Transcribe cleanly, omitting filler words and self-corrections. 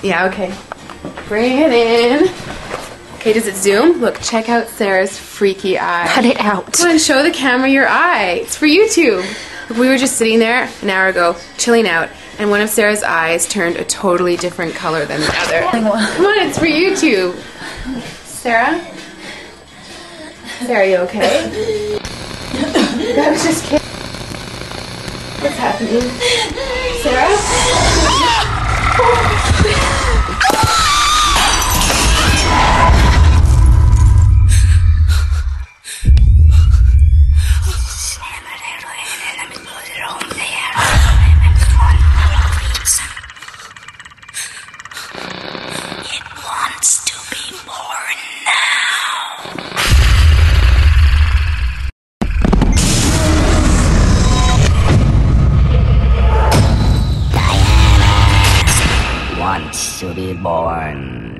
Yeah, okay. Bring it in. Okay, does it zoom? Look, check out Sarah's freaky eye. Cut it out. Come on, show the camera your eye. It's for YouTube. Look, we were just sitting there an hour ago, chilling out, and one of Sarah's eyes turned a totally different color than the other. Come on, it's for YouTube. Sarah? Sarah, you okay? I was just kidding. What's happening? Sarah? It wants to be born now. Diana wants to be born.